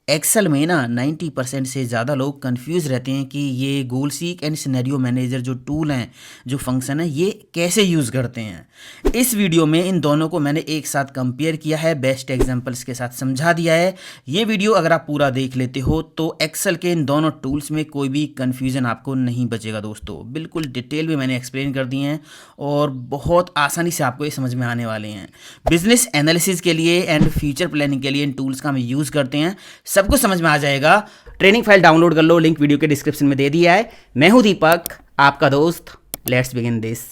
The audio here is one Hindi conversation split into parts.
एक्सेल में ना 90% से ज़्यादा लोग कंफ्यूज रहते हैं कि ये गोल सीक एंड सिनेरियो मैनेजर जो टूल हैं, जो फंक्शन है, ये कैसे यूज़ करते हैं। इस वीडियो में इन दोनों को मैंने एक साथ कंपेयर किया है, बेस्ट एग्जांपल्स के साथ समझा दिया है। ये वीडियो अगर आप पूरा देख लेते हो तो एक्सेल के इन दोनों टूल्स में कोई भी कन्फ्यूज़न आपको नहीं बचेगा दोस्तों। बिल्कुल डिटेल में मैंने एक्सप्लेन कर दिए हैं और बहुत आसानी से आपको ये समझ में आने वाले हैं। बिजनेस एनालिसिस के लिए एंड फ्यूचर प्लानिंग के लिए इन टूल्स का हम यूज़ करते हैं, सब कुछ समझ में आ जाएगा। ट्रेनिंग फाइल डाउनलोड कर लो, लिंक वीडियो के डिस्क्रिप्शन में दे दिया है। मैं हूं दीपक, आपका दोस्त। Let's begin this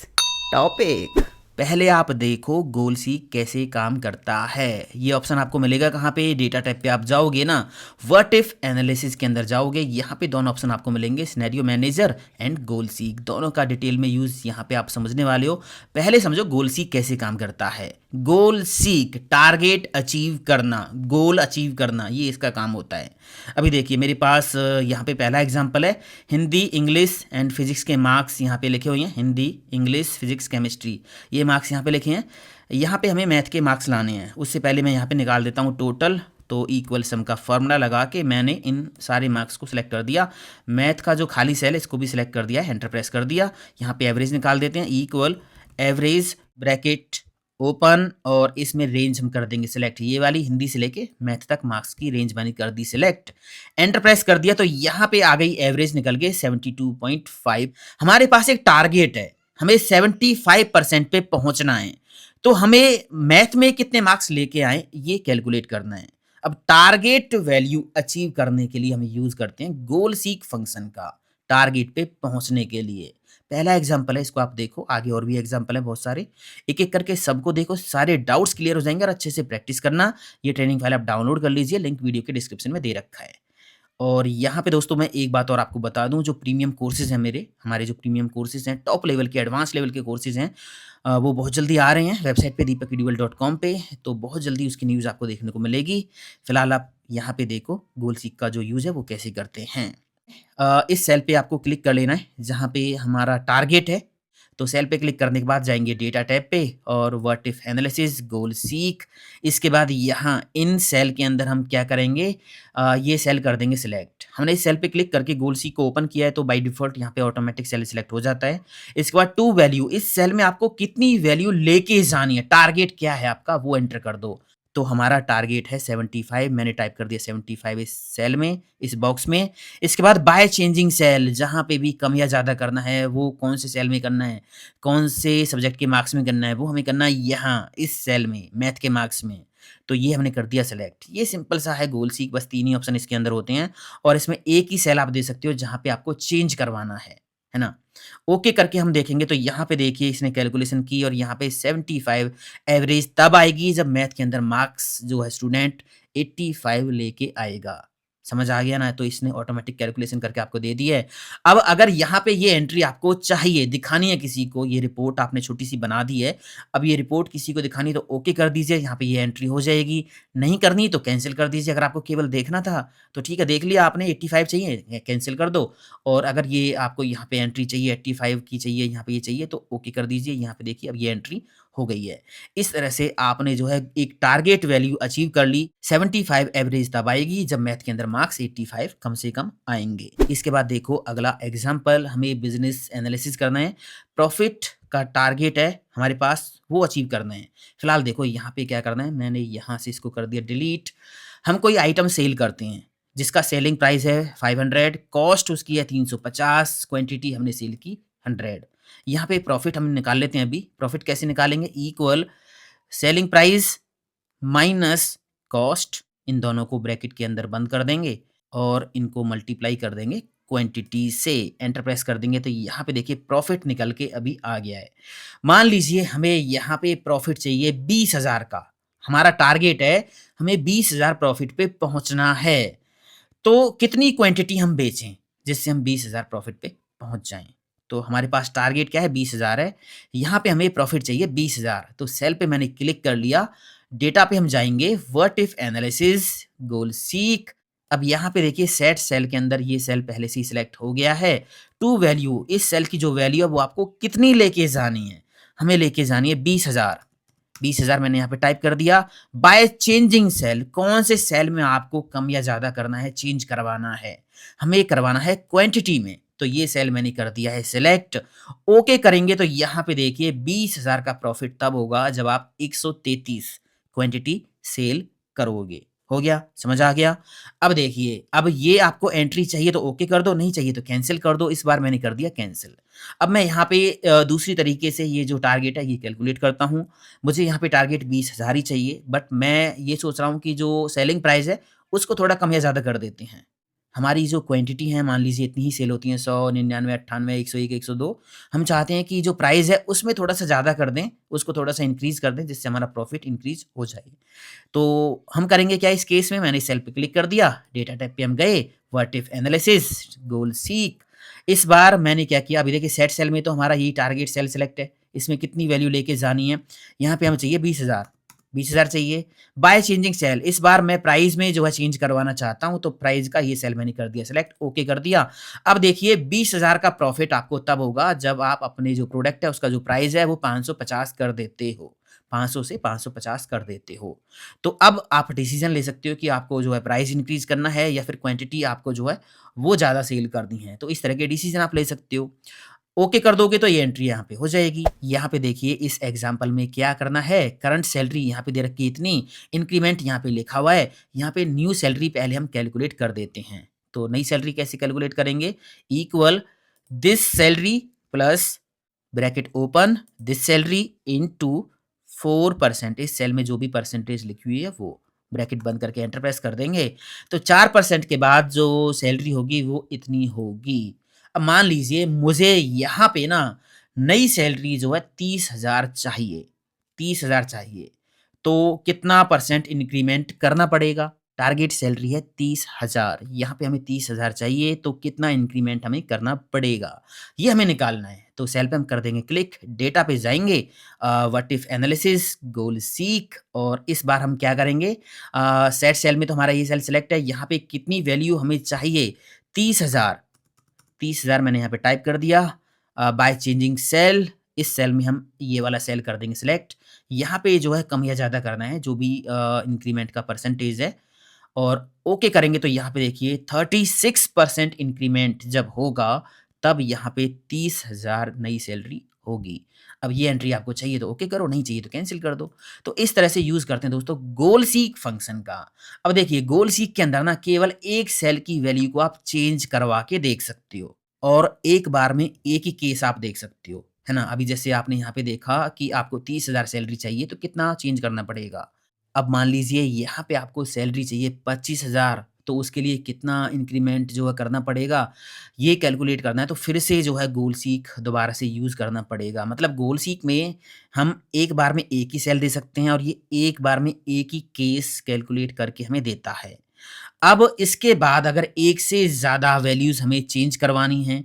topic. पहले आप देखो गोल सीक कैसे काम करता है। ये ऑप्शन आपको मिलेगा कहाँ पे, डेटा टाइप पे आप जाओगे ना, व्हाट इफ एनालिसिस के अंदर जाओगे, यहाँ पे दोनों ऑप्शन आपको मिलेंगे, scenario manager and goal seek. दोनों का डिटेल में यूज यहाँ पे आप समझने वाले हो। पहले समझो गोल सीक कैसे काम करता है। गोल सीक, टारगेट अचीव करना, गोल अचीव करना, ये इसका काम होता है। अभी देखिए मेरे पास यहाँ पे पहला एग्जांपल है, हिंदी इंग्लिश एंड फिजिक्स के मार्क्स यहाँ पे लिखे हुए हैं। हिंदी इंग्लिश फिजिक्स केमिस्ट्री, ये मार्क्स यहाँ पे लिखे हैं। यहाँ पे हमें मैथ के मार्क्स लाने हैं। उससे पहले मैं यहाँ पे निकाल देता हूँ टोटल। तो इक्वल सम का फॉर्मूला लगा के मैंने इन सारे मार्क्स को सिलेक्ट कर दिया। मैथ का जो खाली सेल है इसको भी सिलेक्ट कर दिया, एंटर प्रेस कर दिया। यहाँ पे एवरेज निकाल देते हैं, इक्वल एवरेज ब्रैकेट ओपन, और इसमें रेंज हम कर देंगे सिलेक्ट, ये वाली हिंदी से लेके मैथ तक मार्क्स की रेंज मैंने कर दी सिलेक्ट। एंटर प्रेस कर दिया तो यहाँ पे आ गई एवरेज निकल गई 72.5। हमारे पास एक टारगेट है, हमें 75% पे पहुंचना है। तो हमें मैथ में कितने मार्क्स लेके आए ये कैलकुलेट करना है। अब टारगेट वैल्यू अचीव करने के लिए हम यूज करते हैं गोल सीक फंक्शन का, टारगेट पे पहुंचने के लिए। पहला एग्जांपल है, इसको आप देखो, आगे और भी एग्जांपल है बहुत सारे, एक एक करके सबको देखो, सारे डाउट्स क्लियर हो जाएंगे और अच्छे से प्रैक्टिस करना। ये ट्रेनिंग फाइल आप डाउनलोड कर लीजिए, लिंक वीडियो के डिस्क्रिप्शन में दे रखा है। और यहाँ पे दोस्तों मैं एक बात और आपको बता दूं, जो प्रीमियम कोर्सेज हैं हमारे जो प्रीमियम कोर्सेज हैं, टॉप लेवल के एडवांस लेवल के कोर्सेज हैं, वो बहुत जल्दी आ रहे हैं वेबसाइट पे deepakedual.com पे। तो बहुत जल्दी उसकी न्यूज़ आपको देखने को मिलेगी। फिलहाल आप यहाँ पे देखो गोल सीक का जो यूज़ है वो कैसे करते हैं। इस सेल पे आपको क्लिक कर लेना है जहाँ पे हमारा टारगेट है। तो सेल पे क्लिक करने के बाद जाएंगे डेटा टैब पे और what if analysis goal seek. इसके बाद यहाँ इन सेल के अंदर हम क्या करेंगे, ये सेल कर देंगे सिलेक्ट। हमने इस सेल पे क्लिक करके गोल सीक को ओपन किया है तो बाय डिफॉल्ट यहाँ पे ऑटोमेटिक सेल सिलेक्ट हो जाता है। इसके बाद टू वैल्यू, इस सेल में आपको कितनी वैल्यू लेके जानी है, टारगेट क्या है आपका वो एंटर कर दो। तो हमारा टारगेट है 75, मैंने टाइप कर दिया 75 इस सेल में, इस बॉक्स में। इसके बाद बाय चेंजिंग सेल, जहाँ पे भी कम या ज़्यादा करना है वो कौन से सेल में करना है, कौन से सब्जेक्ट के मार्क्स में करना है, वो हमें करना है यहाँ इस सेल में, मैथ के मार्क्स में। तो ये हमने कर दिया सेलेक्ट। ये सिंपल सा है गोल सीक, बस 3 ही ऑप्शन इसके अंदर होते हैं और इसमें एक ही सेल आप दे सकते हो जहाँ पे आपको चेंज करवाना है ना? ओके करके हम देखेंगे तो यहाँ पे देखिए इसने कैलकुलेशन की और यहाँ पे 75 एवरेज तब आएगी जब मैथ के अंदर मार्क्स जो है स्टूडेंट 85 लेके आएगा। समझ आ गया ना? तो इसने ऑटोमेटिक कैलकुलेशन करके आपको दे दी है। अब अगर यहाँ पे ये एंट्री आपको चाहिए, दिखानी है किसी को, ये रिपोर्ट आपने छोटी-सी बना दी है। अब ये रिपोर्ट किसी को दिखानी है तो ओके कर दीजिए, यहाँ पे ये एंट्री हो जाएगी। नहीं करनी तो कैंसल कर दीजिए। अगर आपको केवल देखना था तो ठीक है, देख लिया आपने, 85 चाहिए, कैंसल कर दो। और अगर ये आपको यहाँ पे एंट्री चाहिए 85 की चाहिए, यहाँ पे ये चाहिए तो ओके कर दीजिए। यहाँ पे देखिए अब ये एंट्री हो गई है। इस तरह से आपने जो है एक टारगेट वैल्यू अचीव कर ली। 75 एवरेज तब आएगी जब मैथ के अंदर मार्क्स 85 कम से कम आएँगे। इसके बाद देखो अगला एग्ज़ाम्पल, हमें बिज़नेस एनालिसिस करना है। प्रॉफ़िट का टारगेट है हमारे पास, वो अचीव करना है। फिलहाल देखो यहाँ पे क्या करना है, मैंने यहाँ से इसको कर दिया डिलीट। हम कोई आइटम सेल करते हैं जिसका सेलिंग प्राइस है 500, कॉस्ट उसकी है 350, क्वांटिटी हमने सेल की 100। यहाँ पे प्रॉफिट हम निकाल लेते हैं। अभी प्रॉफिट कैसे निकालेंगे, equal selling price minus cost, इन दोनों को ब्रैकेट के अंदर बंद कर देंगे और इनको मल्टीप्लाई कर देंगे क्वांटिटी से, एंटर प्रेस कर देंगे तो यहाँ पे देखिए प्रॉफिट निकल के अभी आ गया है। मान लीजिए हमें यहाँ पे प्रॉफिट चाहिए 20,000 का, हमारा टारगेट है हमें 20,000 प्रॉफिट पे पहुंचना है। तो कितनी क्वांटिटी हम बेचें जिससे हम 20,000 प्रॉफिट पे पहुंच जाएं। तो हमारे पास टारगेट क्या है, 20,000 है। यहाँ पे हमें प्रॉफिट चाहिए 20,000, तो सेल पे मैंने क्लिक कर लिया। डेटा पे हम जाएंगे, what if analysis goal seek. अब यहाँ पे देखिए सेट सेल के अंदर ये सेल पहले से ही सिलेक्ट हो गया है। टू वैल्यू, इस सेल की जो वैल्यू है वो आपको कितनी लेके जानी है, हमें लेके जानी है 20,000। 20,000 मैंने यहाँ पे टाइप कर दिया। बाय चेंजिंग सेल, कौन से सेल में आपको कम या ज़्यादा करना है, चेंज करवाना है? हमें करवाना है क्वांटिटी में, तो ये सेल मैंने कर दिया है सिलेक्ट। ओके करेंगे तो यहाँ पे देखिए 20,000 का प्रॉफ़िट तब होगा जब आप 133 क्वांटिटी सेल करोगे। हो गया? समझ आ गया? अब देखिए, अब ये आपको एंट्री चाहिए तो ओके कर दो, नहीं चाहिए तो कैंसल कर दो। इस बार मैंने कर दिया कैंसल। अब मैं यहाँ पे दूसरी तरीके से ये जो टारगेट है ये कैलकुलेट करता हूँ। मुझे यहाँ पे टारगेट 20,000 ही चाहिए, बट मैं ये सोच रहा हूँ कि जो सेलिंग प्राइस है उसको थोड़ा कम या ज़्यादा कर देते हैं। हमारी जो क्वांटिटी है मान लीजिए इतनी ही सेल होती है 100, 99, 98, 101, 102। हम चाहते हैं कि जो प्राइस है उसमें थोड़ा-सा ज़्यादा कर दें, उसको थोड़ा-सा इंक्रीज़ कर दें जिससे हमारा प्रॉफिट इंक्रीज़ हो जाए। तो हम करेंगे क्या इस केस में, मैंने सेल पे क्लिक कर दिया, डेटा टाइप पे हम गए, what if analysis, goal seek. इस बार मैंने क्या किया, अभी देखिए सेट सेल में तो हमारा यही टारगेट सेल सेलेक्ट है, इसमें कितनी वैल्यू लेके जानी है, यहाँ पे हमें चाहिए 20,000, 20,000 चाहिए। बाय चेंजिंग सेल, इस बार मैं प्राइस में जो है चेंज करवाना चाहता हूँ, तो प्राइस का ये सेल मैंने कर दिया सेलेक्ट, ओके कर दिया। अब देखिए 20,000 का प्रॉफिट आपको तब होगा जब आप अपने जो प्रोडक्ट है उसका जो प्राइस है वो 550 कर देते हो, 500 से 550 कर देते हो। तो अब आप डिसीज़न ले सकते हो कि आपको जो है प्राइस इंक्रीज़ करना है या फिर क्वांटिटी आपको जो है वो ज़्यादा सेल करनी है। तो इस तरह के डिसीज़न आप ले सकते हो। ओके कर दोगे तो ये एंट्री यहाँ पे हो जाएगी। यहाँ पे देखिए इस एग्ज़ाम्पल में क्या करना है, करंट सैलरी यहाँ पे दे रखी है इतनी, इंक्रीमेंट यहाँ पे लिखा हुआ है, यहाँ पे न्यू सैलरी पहले हम कैलकुलेट कर देते हैं। तो नई सैलरी कैसे कैलकुलेट करेंगे? Equal this salary plus bracket open this salary into 4%, इस सेल में जो भी परसेंटेज लिखी हुई है वो, ब्रैकेट बंद करके एंटर प्रेस कर देंगे। तो 4% के बाद जो सैलरी होगी वो इतनी होगी। अब मान लीजिए मुझे यहाँ पे ना नई सैलरी जो है 30,000 चाहिए, 30,000 चाहिए। तो कितना परसेंट इंक्रीमेंट करना पड़ेगा? टारगेट सैलरी है 30,000, यहाँ पे हमें 30,000 चाहिए तो कितना इंक्रीमेंट हमें करना पड़ेगा? ये हमें निकालना है। तो सेल पे हम कर देंगे क्लिक, डेटा पे जाएँगे, what if analysis, goal seek, और इस बार हम क्या करेंगे, सेट सेल में तो हमारा ये सेल सिलेक्ट है, यहाँ पे कितनी वैल्यू हमें चाहिए? 30,000, 30,000 मैंने यहाँ पे टाइप कर दिया। बाय चेंजिंग सेल, इस सेल में हम ये वाला सेल कर देंगे सिलेक्ट। यहाँ पे जो है कम या ज़्यादा करना है जो भी इंक्रीमेंट का परसेंटेज है, और ओके करेंगे तो यहाँ पे देखिए 36% इंक्रीमेंट जब होगा तब यहाँ पे 30,000 नई सैलरी होगी। अब ये एंट्री आपको चाहिए तो ओके करो, नहीं चाहिए तो कैंसल कर दो। तो इस तरह से यूज़ करते हैं दोस्तों गोल सीक फंक्शन का। अब देखिए गोल सीक के अंदर ना केवल एक सेल की वैल्यू को आप चेंज करवा के देख सकते हो, और एक बार में एक ही केस आप देख सकते हो, है ना? अभी जैसे आपने यहाँ पे देखा कि आपको 30,000 सैलरी चाहिए तो कितना चेंज करना पड़ेगा। अब मान लीजिए यहाँ पे आपको सैलरी चाहिए 25,000, तो उसके लिए कितना इंक्रीमेंट जो है करना पड़ेगा, ये कैलकुलेट करना है। तो फिर से जो है गोल सीक दोबारा से यूज़ करना पड़ेगा। मतलब गोल सीक में हम एक बार में एक ही सेल दे सकते हैं और ये एक बार में एक ही केस कैलकुलेट करके हमें देता है। अब इसके बाद अगर एक से ज़्यादा वैल्यूज़ हमें चेंज करवानी हैं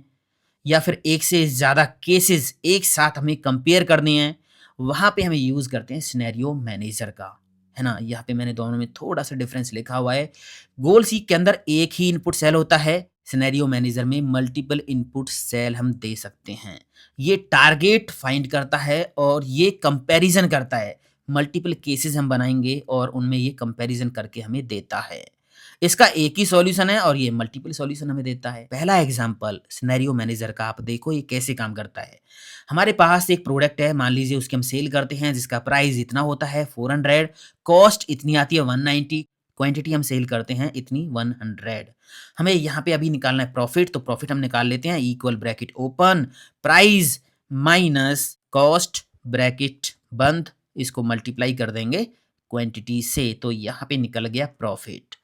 या फिर एक से ज़्यादा केसेज़ एक साथ हमें कंपेयर करने हैं, वहाँ पे हम यूज़ करते हैं सिनेरियो मैनेजर का, है ना? यहाँ पे मैंने दोनों में थोड़ा-सा डिफ़रेंस लिखा हुआ है। गोल सीक के अंदर एक ही इनपुट सेल होता है, सिनेरियो मैनेजर में मल्टीपल इनपुट सेल हम दे सकते हैं। ये टारगेट फाइंड करता है और ये कंपैरिज़न करता है। मल्टीपल केसेज़ हम बनाएँगे और उनमें ये कंपैरिज़न करके हमें देता है। इसका एक ही सॉल्यूशन है और ये मल्टीपल सॉल्यूशन हमें देता है। पहला एग्ज़ाम्पल सिनेरियो मैनेजर का आप देखो ये कैसे काम करता है। हमारे पास एक प्रोडक्ट है, मान लीजिए उसकी हम सेल करते हैं जिसका प्राइस इतना होता है 400, कॉस्ट इतनी आती है 190, क्वांटिटी हम सेल करते हैं इतनी 100। हमें यहाँ पे अभी निकालना है प्रॉफिट, तो प्रॉफिट हम निकाल लेते हैं, equal bracket open price minus cost bracket बंद, इसको मल्टीप्लाई कर देंगे क्वांटिटी से, तो यहाँ पे निकल गया प्रॉफिट।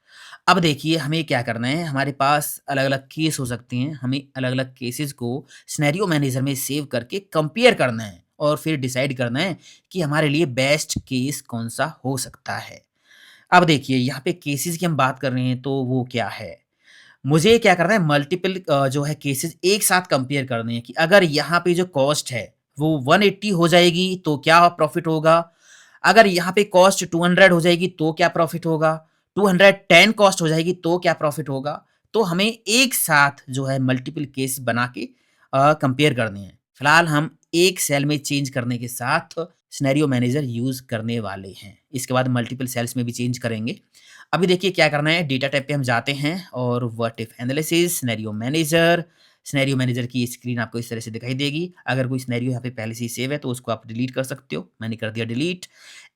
अब देखिए हमें क्या करना है, हमारे पास अलग-अलग केस हो सकते हैं, हमें अलग-अलग केसेज़ को सिनेरियो मैनेजर में सेव करके कंपेयर करना है और फिर डिसाइड करना है कि हमारे लिए बेस्ट केस कौन-सा हो सकता है। अब देखिए यहाँ पे केसेज़ की हम बात कर रहे हैं तो वो क्या है? मुझे क्या करना है मल्टीपल जो है केसेज़ एक साथ कंपेयर करने हैं कि अगर यहाँ पे जो कॉस्ट है वो 180 हो जाएगी तो क्या प्रॉफ़िट होगा? अगर यहाँ पे कॉस्ट 200 हो जाएगी तो क्या प्रॉफ़िट होगा? 210 कॉस्ट हो जाएगी तो क्या प्रॉफ़िट होगा? तो हमें एक साथ जो है मल्टीपल केस बना के कंपेयर करने हैं। फिलहाल हम एक सेल में चेंज करने के साथ सिनेरियो मैनेजर यूज़ करने वाले हैं। इसके बाद मल्टीपल सेल्स में भी चेंज करेंगे। अभी देखिए क्या करना है, डेटा टाइप पे हम जाते हैं और what if analysis, scenario manager की स्क्रीन आपको इस तरह से दिखाई देगी। अगर कोई सिनेरियो यहाँ पे पहले से ही सेव है तो उसको आप डिलीट कर सकते हो। मैंने कर दिया डिलीट।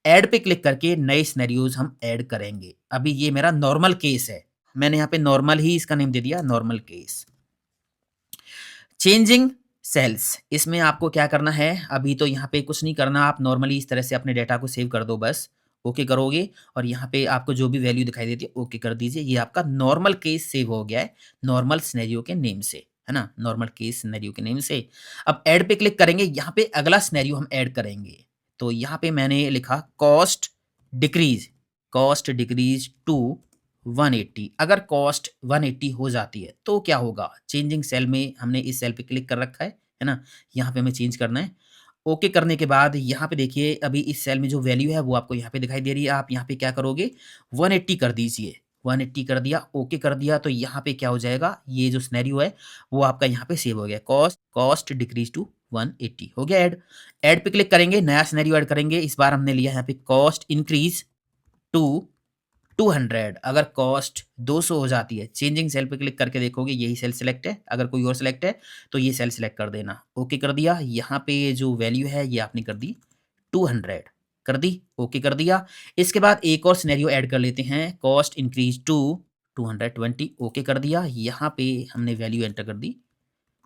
ऐड पे क्लिक करके नए सिनेरियोज़ हम ऐड करेंगे। अभी ये मेरा नॉर्मल केस है। मैंने यहाँ पे नॉर्मल ही इसका नेम दे दिया, नॉर्मल केस। चेंजिंग सेल्स, इसमें आपको क्या करना है, अभी तो यहाँ पे कुछ नहीं करना, आप नॉर्मली इस तरह से अपने डेटा को सेव कर दो बस। ओके करोगे और यहाँ पे आपको जो भी वैल्यू दिखाई देती है ओके कर दीजिए। ये आपका नॉर्मल केस सेव हो गया है, नॉर्मल सिनेरियो के नेम से, है ना? नॉर्मल केस सिनेरियो के नेम से। अब ऐड पे क्लिक करेंगे, यहाँ पे अगला सिनेरियो हम ऐड करेंगे। तो यहाँ पे मैंने लिखा कॉस्ट डिक्रीज टू 180। अगर कॉस्ट 180 हो जाती है तो क्या होगा? चेंजिंग सेल में हमने इस सेल पे क्लिक कर रखा है ना? यहाँ पे हमें चेंज करना है। ओके करने के बाद यहाँ पे देखिए अभी इस सेल में जो वैल्यू है वो आपको यहाँ पे दिखाई दे रही है। आप यहाँ पे क्या करोगे, 180 कर दीजिए। 180 कर दिया, ओके कर दिया तो यहाँ पे क्या हो जाएगा, ये जो सिनेरियो है वो आपका यहाँ पे सेव हो गया। कॉस्ट डिक्रीज टू 180 हो गया ऐड। ऐड पे क्लिक करेंगे, नया सिनेरियो ऐड करेंगे। इस बार हमने लिया यहाँ पे कॉस्ट इंक्रीज टू 200। अगर कॉस्ट 200 हो जाती है, चेंजिंग सेल पे क्लिक करके देखोगे यही सेल सिलेक्ट है। अगर कोई और सिलेक्ट है तो ये सेल सिलेक्ट कर देना। ओके कर दिया। यहाँ पे जो वैल्यू है ये आपने कर दी 200, कर दी, ओके कर दिया। इसके बाद एक और सिनेरियो ऐड कर लेते हैं, कॉस्ट इंक्रीज टू 220, ओके कर दिया। यहाँ पे हमने वैल्यू एंटर कर दी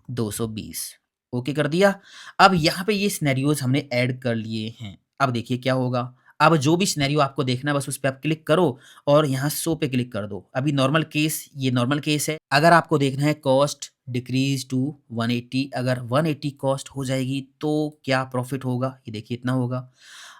220, ओके कर दिया। अब यहाँ पे ये सिनेरियोज हमने ऐड कर लिए हैं। अब देखिए क्या होगा, अब जो भी सिनेरियो आपको देखना है बस उस पे आप क्लिक करो और यहाँ शो पे क्लिक कर दो। अभी नॉर्मल केस, ये नॉर्मल केस है। अगर आपको देखना है कॉस्ट डिक्रीज टू 180, अगर 180 कॉस्ट हो जाएगी तो क्या प्रॉफिट होगा, ये देखिए इतना होगा।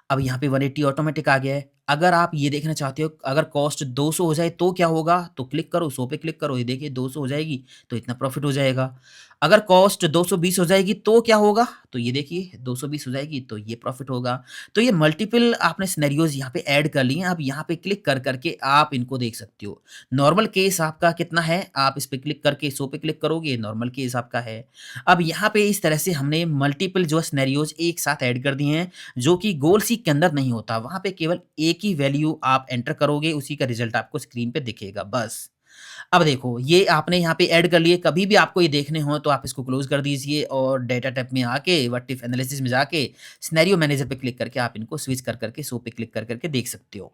अब यहाँ पे 180 ऑटोमेटिक आ गया है। अगर आप ये देखना चाहते हो अगर कॉस्ट 200 हो जाए तो क्या होगा, तो क्लिक करो, शो पे क्लिक करो, ये देखिए 200 हो जाएगी तो इतना प्रॉफिट हो जाएगा। अगर कॉस्ट 220 हो जाएगी तो क्या होगा, तो ये देखिए 220 हो जाएगी तो ये प्रॉफिट होगा। तो ये मल्टीपल आपने सिनेरियोज यहाँ पे ऐड कर लिए हैं। अब यहाँ पे क्लिक कर करके आप इनको देख सकते हो। नॉर्मल केस आपका कितना है, आप इस पे क्लिक करके शो पे क्लिक करोगे, नॉर्मल केस आपका है। अब यहाँ पे इस तरह से हमने मल्टीपल जो सिनेरियोज एक साथ ऐड कर दिए हैं, जो कि गोल सीक के अंदर नहीं होता। वहाँ पे केवल एक ही वैल्यू आप एंटर करोगे, उसी का रिजल्ट आपको स्क्रीन पे दिखेगा बस। अब देखो ये आपने यहाँ पे ऐड कर लिए, कभी भी आपको ये देखने हो तो आप इसको क्लोज कर दीजिए और डेटा टाइप में आके व्हाट इफ एनालिसिस में जाके सिनेरियो मैनेजर पे क्लिक करके आप इनको स्विच कर करके शो पे क्लिक कर करके देख सकते हो।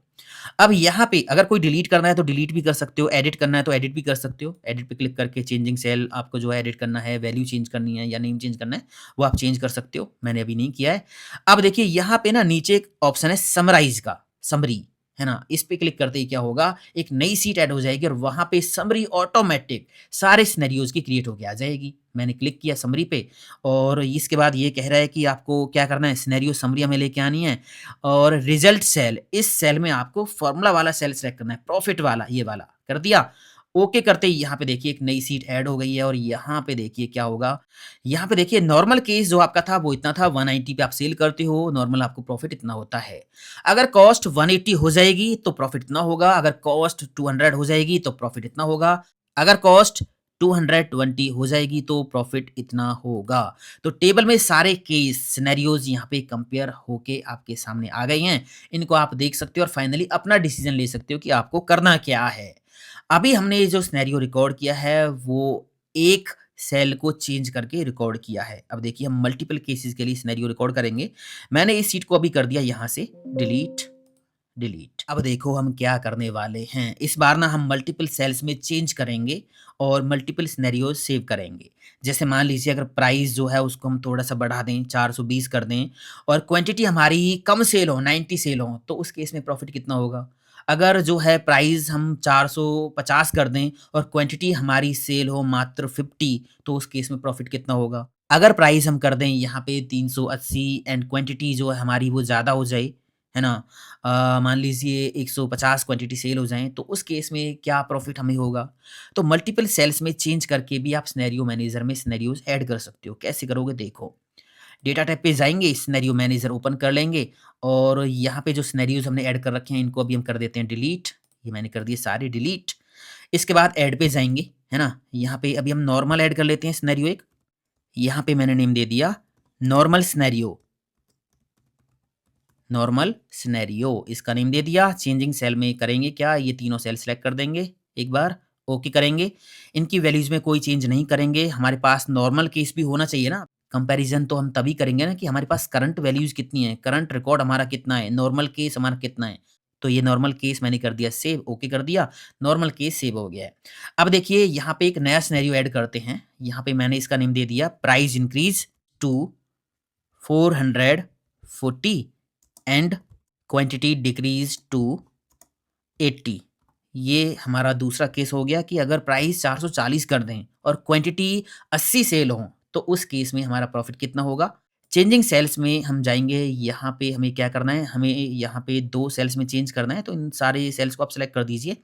अब यहाँ पे अगर कोई डिलीट करना है तो डिलीट भी कर सकते हो, एडिट करना है तो एडिट भी कर सकते हो। एडिट पे क्लिक करके चेंजिंग सेल आपको जो है एडिट करना है, वैल्यू चेंज करनी है या नेम चेंज करना है वो आप चेंज कर सकते हो। मैंने अभी नहीं किया है। अब देखिए यहाँ पे ना नीचे एक ऑप्शन है समराइज का, समरी, है ना? इस पे क्लिक करते ही क्या होगा, एक नई सीट ऐड हो जाएगी और वहाँ पे समरी ऑटोमेटिक सारे सिनेरियोज़ की क्रिएट होके आ जाएगी। मैंने क्लिक किया समरी पे और इसके बाद ये कह रहा है कि आपको क्या करना है, सिनेरियो समरी हमें लेके आनी है और रिजल्ट सेल, इस सेल में आपको फ़ॉर्मूला वाला सेल सेलेक्ट करना है, प्रॉफिट वाला, ये वाला। कर दिया? ओके करते ही यहाँ पे देखिए एक नई सीट ऐड हो गई है और यहाँ पे देखिए क्या होगा, यहाँ पे देखिए नॉर्मल केस जो आपका था वो इतना था, 190 पे आप सेल करते हो, नॉर्मल आपको प्रॉफिट इतना होता है। अगर कॉस्ट 180 हो जाएगी तो प्रॉफिट इतना होगा, अगर कॉस्ट 200 हो जाएगी तो प्रॉफिट इतना होगा, अगर कॉस्ट 220 हो जाएगी तो प्रॉफिट इतना होगा। तो टेबल में सारे केस सिनेरियोज यहाँ पे कंपेयर होके आपके सामने आ गए हैं। इनको आप देख सकते हो और फाइनली अपना डिसीजन ले सकते हो कि आपको करना क्या है। अभी हमने ये जो सिनेरियो रिकॉर्ड किया है वो एक सेल को चेंज करके रिकॉर्ड किया है। अब देखिए हम मल्टीपल केसेस के लिए सिनेरियो रिकॉर्ड करेंगे। मैंने इस शीट को अभी कर दिया यहाँ से डिलीट, डिलीट। अब देखो हम क्या करने वाले हैं। इस बार ना हम मल्टीपल सेल्स में चेंज करेंगे और मल्टीपल सिनेरियोज सेव करेंगे। जैसे मान लीजिए अगर प्राइस जो है उसको हम थोड़ा-सा बढ़ा दें, 420 कर दें और क्वांटिटी हमारी कम सेल हो, 90 सेल हो, तो उस केस में प्रॉफिट कितना होगा? अगर जो है प्राइस हम 450 कर दें और क्वांटिटी हमारी सेल हो मात्र 50, तो उस केस में प्रॉफिट कितना होगा? अगर प्राइस हम कर दें यहाँ पे 380 एंड क्वांटिटी जो है हमारी वो ज़्यादा हो जाए, है ना? मान लीजिए 150 क्वांटिटी सेल हो जाएँ, तो उस केस में क्या प्रॉफिट हमें होगा? तो मल्टीपल सेल्स में चेंज करके भी आप सिनेरियो मैनेजर में सिनेरियोज़ ऐड कर सकते हो। कैसे करोगे देखो। डेटा टाइप पे जाएँगे, सिनेरियो मैनेजर ओपन कर लेंगे और यहाँ पे जो सिनेरियोज़ हमने ऐड कर रखे हैं इनको अभी हम कर देते हैं डिलीट। ये मैंने कर दिए सारे डिलीट। इसके बाद ऐड पे जाएँगे, है ना? यहाँ पे अभी हम नॉर्मल ऐड कर लेते हैं सिनेरियो एक। यहाँ पे मैंने नेम दे दिया नॉर्मल सिनेरियो। नॉर्मल सिनेरियो इसका नेम दे दिया। चेंजिंग सेल में करेंगे क्या, ये तीनों सेल सेलेक्ट कर देंगे, एक बार ओके करेंगे। इनकी वैल्यूज़ में कोई चेंज नहीं करेंगे। हमारे पास नॉर्मल केस भी होना चाहिए ना, कंपैरिज़न तो हम तभी करेंगे ना कि हमारे पास करंट वैल्यूज़ कितनी है, करंट रिकॉर्ड हमारा कितना है, नॉर्मल केस हमारा कितना है। तो ये नॉर्मल केस मैंने कर दिया सेव, ओके कर दिया, नॉर्मल केस सेव हो गया है। अब देखिए यहाँ पे एक नया सिनेरियो ऐड करते हैं। यहाँ पे मैंने इसका नेम दे दिया price increase to 440 and quantity decrease to 80। ये हमारा दूसरा केस हो गया कि अगर प्राइस 440 कर दें और क्वांटिटी 80 सेल हो, तो उस केस में हमारा प्रॉफिट कितना होगा। चेंजिंग सेल्स में हम जाएँगे, यहाँ पे हमें क्या करना है, हमें यहाँ पे 2 सेल्स में चेंज करना है, तो इन सारे सेल्स को आप सेलेक्ट कर दीजिए।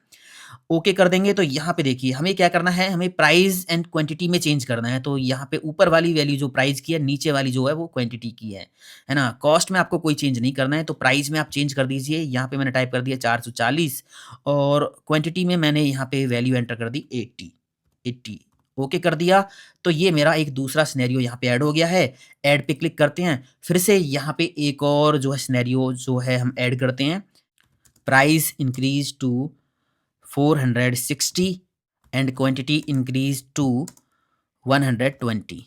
ओके कर देंगे तो यहाँ पे देखिए हमें क्या करना है, हमें प्राइस एंड क्वांटिटी में चेंज करना है। तो यहाँ पे ऊपर वाली वैल्यू जो प्राइस की है, नीचे वाली जो है वो क्वांटिटी की है ना? कॉस्ट में आपको कोई चेंज नहीं करना है, तो प्राइस में आप चेंज कर दीजिए। यहाँ पे मैंने टाइप कर दिया 440 और क्वांटिटी में मैंने यहाँ पे वैल्यू एंटर कर दी 80। ओके कर दिया, तो ये मेरा एक दूसरा सिनेरियो यहाँ पे ऐड हो गया है। ऐड पे क्लिक करते हैं, फिर से यहाँ पे एक और जो है सिनेरियो जो है हम ऐड करते हैं। Price increase to 460 and quantity increase to 120।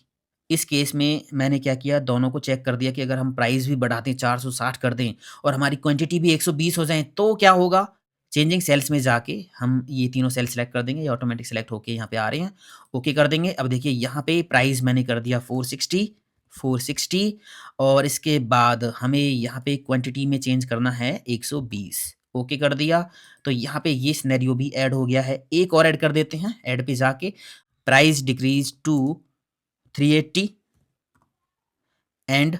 इस केस में मैंने क्या किया, दोनों को चेक कर दिया कि अगर हम प्राइस भी बढ़ा दें 460 कर दें और हमारी क्वांटिटी भी 120 हो जाए तो क्या होगा। चेंजिंग सेल्स में जाके हम ये तीनों सेल सेलेक्ट कर देंगे, ये ऑटोमेटिक सेलेक्ट होके यहाँ पे आ रहे हैं, ओके कर देंगे। अब देखिए यहाँ पे प्राइस मैंने कर दिया 460 और इसके बाद हमें यहाँ पे क्वांटिटी में चेंज करना है 120, ओके कर दिया। तो यहाँ पे ये सिनेरियो भी ऐड हो गया है। एक और ऐड कर देते हैं, ऐड पे जाके price decrease to 380 and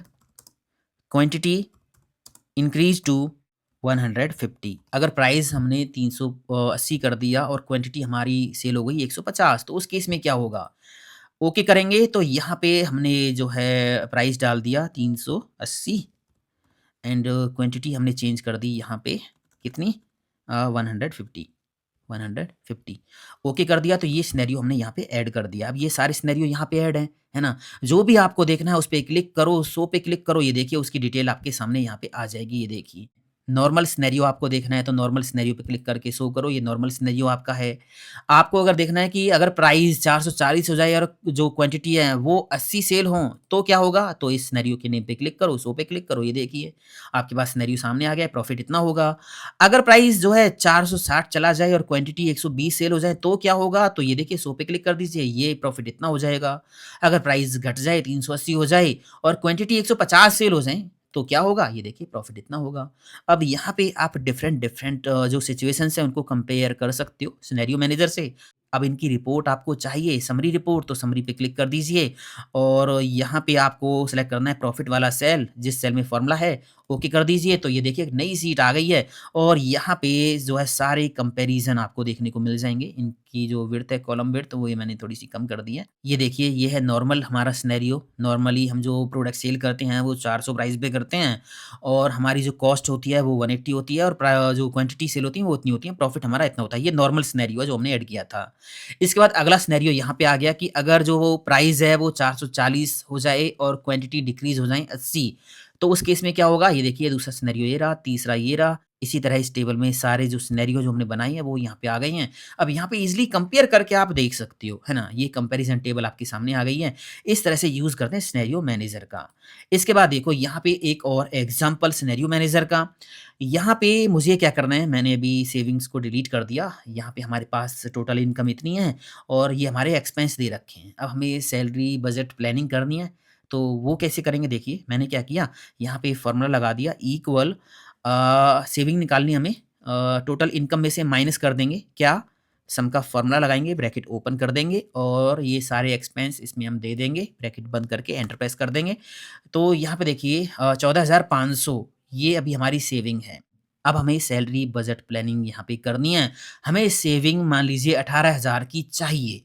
quantity increase to 150। अगर प्राइस हमने 380 कर दिया और क्वांटिटी हमारी सेल हो गई 150, तो उस केस में क्या होगा। ओके करेंगे तो यहाँ पे हमने जो है प्राइस डाल दिया 380 एंड क्वांटिटी हमने चेंज कर दी यहाँ पे कितनी 150। 150 ओके कर दिया, तो ये सिनेरियो हमने यहाँ पे ऐड कर दिया। अब ये सारे सिनेरियो यहाँ पे ऐड हैं, है ना? जो भी आपको देखना है उस पे क्लिक करो, शो पे क्लिक करो, ये देखिए उसकी डिटेल आपके सामने यहाँ पे आ जाएगी, ये देखिए। नॉर्मल सिनेरियो आपको देखना है तो नॉर्मल सिनेरियो पे क्लिक करके शो करो, ये नॉर्मल सिनेरियो आपका है। आपको अगर देखना है कि अगर प्राइस 440 हो जाए और जो क्वांटिटी है वो 80 सेल हों, तो क्या होगा? तो इस सिनेरियो के नेम पे क्लिक करो, शो पे क्लिक करो, ये देखिए आपके पास सिनेरियो सामने आ गया, प्रॉफिट इतना होगा। अगर प्राइस जो है 460 चला जाए और क्वांटिटी 120 सेल हो जाए तो क्या होगा? तो ये देखिए शो पे क्लिक कर दीजिए, ये प्रॉफिट इतना हो जाएगा। अगर प्राइस घट जाए 380 हो जाए और क्वांटिटी 150 सेल हो जाए तो क्या होगा? ये देखिए प्रॉफिट इतना होगा। अब यहाँ पे आप डिफरेंट जो सिचुएशंस हैं उनको कंपेयर कर सकते हो सिनेरियो मैनेजर से। अब इनकी रिपोर्ट आपको चाहिए, समरी रिपोर्ट, तो समरी पे क्लिक कर दीजिए और यहाँ पे आपको सेलेक्ट करना है प्रॉफिट वाला सेल, जिस सेल में फ़ॉर्मूला है, ओके कर दीजिए। तो ये देखिए एक नई शीट आ गई है और यहाँ पे जो है सारे कंपैरिज़न आपको देखने को मिल जाएँगे। इनकी जो विड्थ है, कॉलम विड्थ, वो ये मैंने थोड़ी-सी कम कर दी है। ये देखिए ये है नॉर्मल हमारा सिनेरियो। नॉर्मली हम जो प्रोडक्ट सेल करते हैं वो 400 प्राइस पे करते हैं और हमारी जो कॉस्ट होती है वो 180 होती है और जो क्वांटिटी सेल होती है वो उतनी होती है, प्रॉफिट हमारा इतना होता है। ये नॉर्मल सिनेरियो है जो हमने ऐड किया था। इसके बाद अगला सिनेरियो यहाँ पे आ गया कि अगर जो वो प्राइस है वो 440 हो जाए और क्वांटिटी डिक्रीज़ हो जाए 80, तो उस केस में क्या होगा? ये देखिए दूसरा सिनेरियो ये रहा, तीसरा ये रहा। इसी तरह इस टेबल में सारे जो सिनेरियो जो हमने बनाई है वो यहाँ पे आ गई हैं। अब यहाँ पे ईज़िली कंपेयर करके आप देख सकते हो, है ना? ये कंपैरिज़न टेबल आपके सामने आ गई है। इस तरह से यूज़ करते हैं सिनेरियो मैनेजर का। इसके बाद देखो यहाँ पे एक और एग्ज़ाम्पल सिनेरियो मैनेजर का। यहाँ पे मुझे क्या करना है, मैंने अभी सेविंग्स को डिलीट कर दिया। यहाँ पे हमारे पास टोटल इनकम इतनी है और ये हमारे एक्सपेंस दे रखे हैं। अब हमें सैलरी बजट प्लानिंग करनी है, तो वो कैसे करेंगे देखिए, मैंने क्या किया, यहाँ पे फ़ॉर्मूला लगा दिया इक्वल सेविंग निकालनी हमें टोटल इनकम में से माइनस कर देंगे क्या? सम का फ़ॉर्मूला लगाएँगे, ब्रैकेट ओपन कर देंगे और ये सारे एक्सपेंस इसमें हम दे देंगे, ब्रैकेट बंद करके एंटर प्रेस कर देंगे। तो यहाँ पे देखिए 14,500 ये अभी हमारी सेविंग है। अब हमें सैलरी बजट प्लानिंग यहाँ पे करनी है। हमें सेविंग मान लीजिए 18,000 की चाहिए।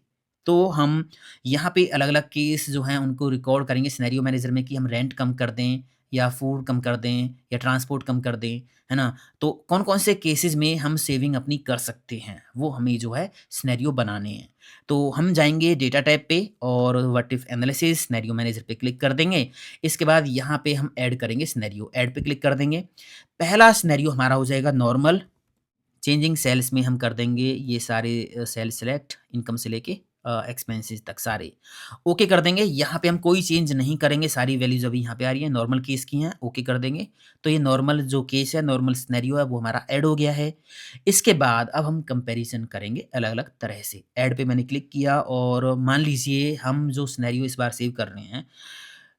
तो हम यहाँ पे अलग-अलग केस जो हैं उनको रिकॉर्ड करेंगे सिनेरियो मैनेजर में कि हम रेंट कम कर दें या फूड कम कर दें या ट्रांसपोर्ट कम कर दें, है ना? तो कौन-कौन से केसेज़ में हम सेविंग अपनी कर सकते हैं, वो हमें जो है सिनेरियो बनाने हैं। तो हम जाएँगे डेटा टैब पे और what if analysis scenario manager पे क्लिक कर देंगे। इसके बाद यहाँ पे हम ऐड करेंगे सिनेरियो, ऐड पे क्लिक कर देंगे। पहला सिनेरियो हमारा हो जाएगा नॉर्मल, चेंजिंग सेल्स में हम कर देंगे ये सारे सेल सेलेक्ट इनकम से लेके एक्सपेंसेस तक सारे। ओके कर देंगे, यहाँ पे हम कोई चेंज नहीं करेंगे, सारी वैल्यूज़ अभी यहाँ पे आ रही हैं, नॉर्मल केस की हैं, ओके कर देंगे। तो ये नॉर्मल जो केस है, नॉर्मल सिनेरियो है वो हमारा ऐड हो गया है। इसके बाद अब हम कंपैरिज़न करेंगे अलग-अलग तरह से। ऐड पे मैंने क्लिक किया और मान लीजिए हम जो सिनेरियो इस बार सेव कर रहे हैं,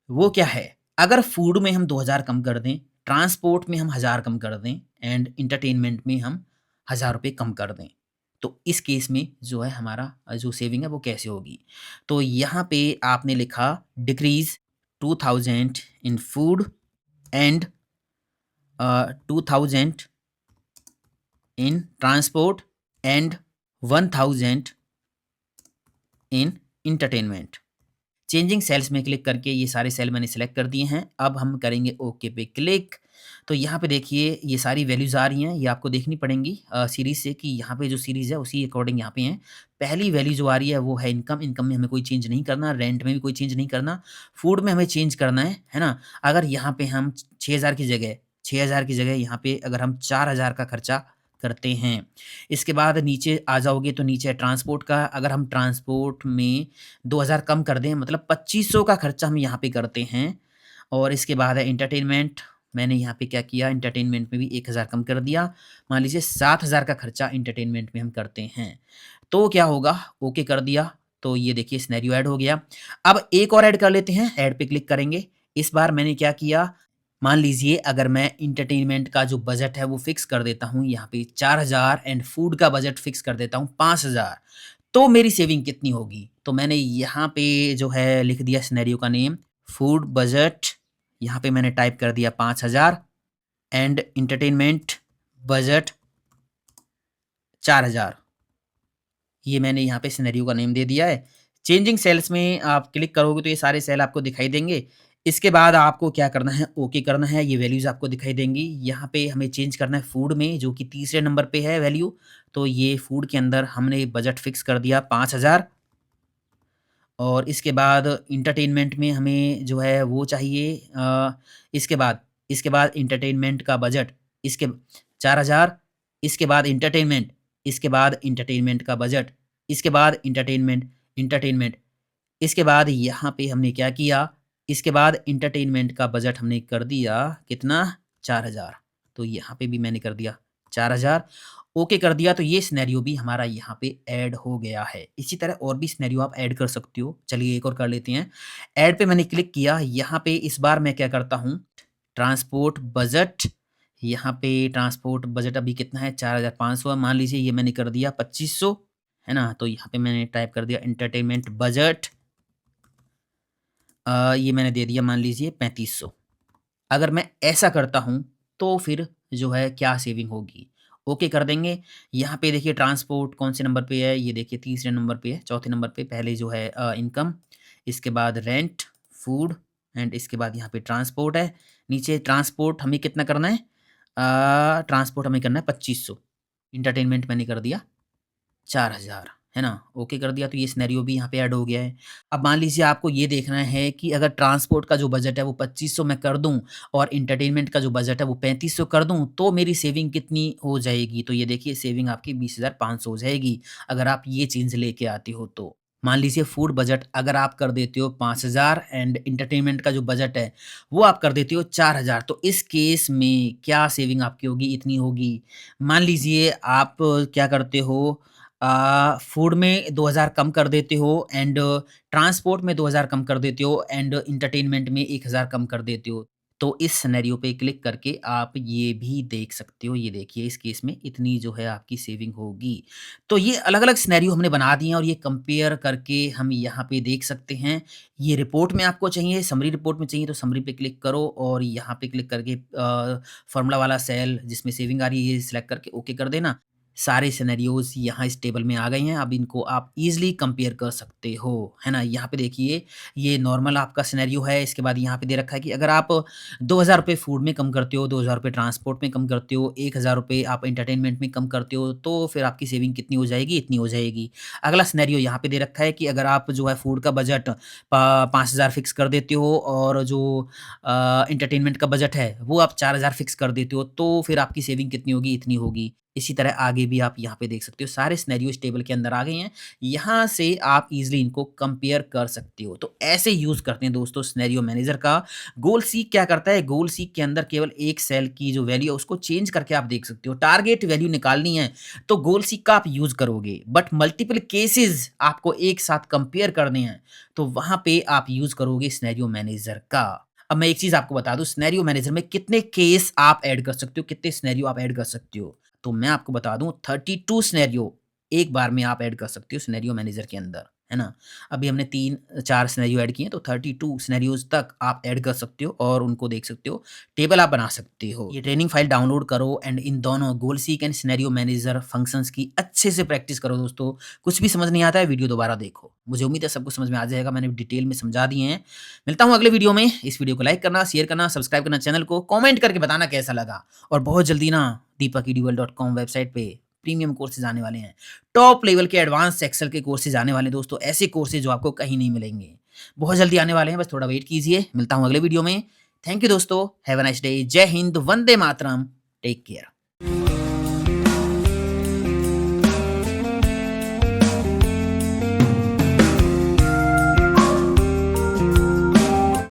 वो क्या है? अगर फूड में हम 2000 कम कर दें, ट्रांसपोर्ट में हम 1000 कम कर दें एंड एंटरटेनमेंट में हम ₹1000 कम कर दें, तो इस केस में जो है हमारा जो सेविंग है वो कैसे होगी? तो यहाँ पे आपने लिखा decrease 2000 in food and 2000 in transport and 1000 in entertainment. Changing cells में क्लिक करके ये सारे सेल मैंने सेलेक्ट कर दिए हैं। अब हम करेंगे ओके पे क्लिक। तो यहाँ पे देखिए ये सारी वैल्यूज़ आ रही हैं, ये आपको देखनी पड़ेंगी सीरीज़ से कि यहाँ पे जो सीरीज़ है उसी अकॉर्डिंग यहाँ पे हैं। पहली वैल्यू जो आ रही है वो है इनकम, इनकम में हमें कोई चेंज नहीं करना, रेंट में भी कोई चेंज नहीं करना, फूड में हमें चेंज करना है ना? अगर यहाँ पे हम 6000 की जगह यहाँ पे अगर हम 4000 का खर्चा करते हैं। इसके बाद नीचे आ जाओगे तो नीचे है ट्रांसपोर्ट का, अगर हम ट्रांसपोर्ट में 2000 कम कर दें मतलब 2500 का खर्चा हम यहाँ पे करते हैं। और इसके बाद है एंटरटेनमेंट, मैंने यहाँ पे क्या किया एंटरटेनमेंट में भी 1000 कम कर दिया। मान लीजिए 7000 का खर्चा एंटरटेनमेंट में हम करते हैं। तो क्या होगा? ओके कर दिया, तो ये देखिए सिनेरियो ऐड हो गया। अब एक और ऐड कर लेते हैं, ऐड पे क्लिक करेंगे। इस बार मैंने क्या किया, मान लीजिए अगर मैं एंटरटेनमेंट का जो बजट है वो फिक्स कर देता हूँ यहाँ पे 4000 एंड फूड का बजट फिक्स कर देता हूँ 5000, तो मेरी सेविंग कितनी होगी? तो मैंने यहाँ पे जो है लिख दिया सिनेरियो का नेम, फूड बजट, यहाँ पे मैंने टाइप कर दिया 5000 एंड एंटरटेनमेंट बजट 4000। ये मैंने यहाँ पे सिनेरियो का नेम दे दिया है। चेंजिंग सेल्स में आप क्लिक करोगे तो ये सारे सेल आपको दिखाई देंगे। इसके बाद आपको क्या करना है, ओके करना है, ये वैल्यूज़ आपको दिखाई देंगी। यहाँ पे हमें चेंज करना है फूड में जो कि तीसरे नंबर पे है वैल्यू, तो ये फूड के अंदर हमने बजट फिक्स कर दिया 5000। और इसके बाद एंटरटेनमेंट में हमें जो है वो चाहिए इसके बाद एंटरटेनमेंट का बजट इसके 4000, इसके बाद एंटरटेनमेंट, इसके बाद एंटरटेनमेंट का बजट, इसके बाद एंटरटेनमेंट, इसके बाद यहाँ पे हमने क्या किया, इसके बाद एंटरटेनमेंट का बजट हमने कर दिया कितना 4000, तो यहाँ पे भी मैंने कर दिया 4000, ओके कर दिया। तो ये सिनेरियो भी हमारा यहाँ पे ऐड हो गया है। इसी तरह और भी सिनेरियो आप ऐड कर सकते हो। चलिए एक और कर लेते हैं। ऐड पे मैंने क्लिक किया, यहाँ पे इस बार मैं क्या करता हूँ, ट्रांसपोर्ट बजट, यहाँ पे ट्रांसपोर्ट बजट अभी कितना है 4500 है, मान लीजिए ये मैंने कर दिया 2500, है ना? तो यहाँ पे मैंने टाइप कर दिया एंटरटेनमेंट बजट, ये मैंने दे दिया मान लीजिए 3500। अगर मैं ऐसा करता हूँ तो फिर जो है क्या सेविंग होगी? ओके कर देंगे। यहाँ पे देखिए ट्रांसपोर्ट कौन से नंबर पे है, ये देखिए तीसरे नंबर पे है, चौथे नंबर पे पहले जो है इनकम, इसके बाद रेंट, फूड एंड इसके बाद यहाँ पे ट्रांसपोर्ट है। नीचे ट्रांसपोर्ट हमें कितना करना है, ट्रांसपोर्ट हमें करना है 2500, एंटरटेनमेंट मैंने कर दिया 4000, है ना? ओके कर दिया, तो ये सिनेरियो भी यहाँ पे ऐड हो गया है। अब मान लीजिए आपको ये देखना है कि अगर ट्रांसपोर्ट का जो बजट है वो 2500 मैं कर दूँ और एंटरटेनमेंट का जो बजट है वो 3500 कर दूँ, तो मेरी सेविंग कितनी हो जाएगी? तो ये देखिए सेविंग आपकी 20,500 हो जाएगी, अगर आप ये चेंज लेके आते हो तो। मान लीजिए फूड बजट अगर आप कर देते हो 5000 एंड एंटरटेनमेंट का जो बजट है वो आप कर देते हो 4000, तो इस केस में क्या सेविंग आपकी होगी? इतनी होगी। मान लीजिए आप क्या करते हो, फूड में 2000 कम कर देते हो एंड ट्रांसपोर्ट में 2000 कम कर देते हो एंड एंटरटेनमेंट में 1000 कम कर देते हो। तो इस सिनेरियो पे क्लिक करके आप ये भी देख सकते हो, ये देखिए इस केस में इतनी जो है आपकी सेविंग होगी। तो ये अलग-अलग सिनेरियो हमने बना दिए हैं और ये कंपेयर करके हम यहाँ पे देख सकते हैं। ये रिपोर्ट में आपको चाहिए, समरी रिपोर्ट में चाहिए तो समरी पे क्लिक करो और यहाँ पे क्लिक करके फ़ॉर्मूला वाला सेल जिसमें सेविंग आ रही है ये सिलेक्ट करके ओके कर देना। सारे सिनेरियोज़ यहाँ इस टेबल में आ गए हैं। अब इनको आप ईज़िली कंपेयर कर सकते हो, है ना? यहाँ पे देखिए, ये नॉर्मल आपका सिनेरियो है। इसके बाद यहाँ पे दे रखा है कि अगर आप ₹2000 फूड में कम करते हो, ₹2000 ट्रांसपोर्ट में कम करते हो, ₹1000 आप एंटरटेनमेंट में कम करते हो, तो फिर आपकी सेविंग कितनी हो जाएगी? इतनी हो जाएगी। अगला सिनेरियो यहाँ पे दे रखा है कि अगर आप जो है फूड का बजट पा 5000 फिक्स कर देते हो और जो एंटरटेनमेंट का बजट है, वो आप 4000 फिक्स कर देते हो, तो फिर आपकी सेविंग कितनी होगी? इतनी होगी। इसी तरह आगे भी आप यहाँ पे देख सकते हो, सारे सिनेरियो इस टेबल के अंदर आ गए हैं। यहाँ से आप ईज़िली इनको कंपेयर कर सकते हो। तो ऐसे यूज़ करते हैं दोस्तों सिनेरियो मैनेजर का। गोल सीक क्या करता है? गोल सीक के अंदर केवल एक सेल की जो वैल्यू है उसको चेंज करके आप देख सकते हो। टारगेट वैल्यू निकालनी है तो गोल सीक का आप यूज़ करोगे, बट मल्टीपल केसेज़ आपको एक साथ कंपेयर करने हैं, तो वहाँ पे आप यूज़ करोगे सिनेरियो मैनेजर का। अब मैं एक चीज़ आपको बता दूँ, सिनेरियो मैनेजर में कितने केस आप ऐड कर सकते हो, कितने सिनेरियो आप ऐड कर सकते हो? तो मैं आपको बता दूँ 32 सिनेरियो एक बार में आप ऐड कर सकते हो सिनेरियो मैनेजर के अंदर, है ना? अभी हमने 3-4 सिनेरियो ऐड किए हैं तो 32 सिनेरियोज़ तक आप ऐड कर सकते हो और उनको देख सकते हो, टेबल आप बना सकते हो। ये ट्रेनिंग फाइल डाउनलोड करो एंड इन दोनों goal seek and scenario manager functions की अच्छे से प्रैक्टिस करो दोस्तों। कुछ भी समझ नहीं आता है, वीडियो दोबारा देखो। मुझे उम्मीद है सब कुछ समझ में आ जाएगा, मैंने डिटेल में समझा दिए हैं। मिलता हूँ अगले वीडियो में। इस वीडियो को लाइक करना, शेयर करना, सब्सक्राइब करना चैनल को, कमेंट करके बताना कैसा लगा और बहुत जल्दी ना deepakedual.com वेबसाइट पे प्रीमियम कोर्सेज़ आने वाले हैं। टॉप लेवल के एडवांस एक्सेल के कोर्सेज़ आने वाले हैं दोस्तों, ऐसे कोर्सेज़ जो आपको कहीं नहीं मिलेंगे। बहुत जल्दी आने वाले हैं, बस थोड़ा वेट कीजिए। मिलता हूँ अगले वीडियो में। थैंक यू दोस्तों, हैव अ नाइस डे। जय हिंद, वंदे मातरम, टेक केयर।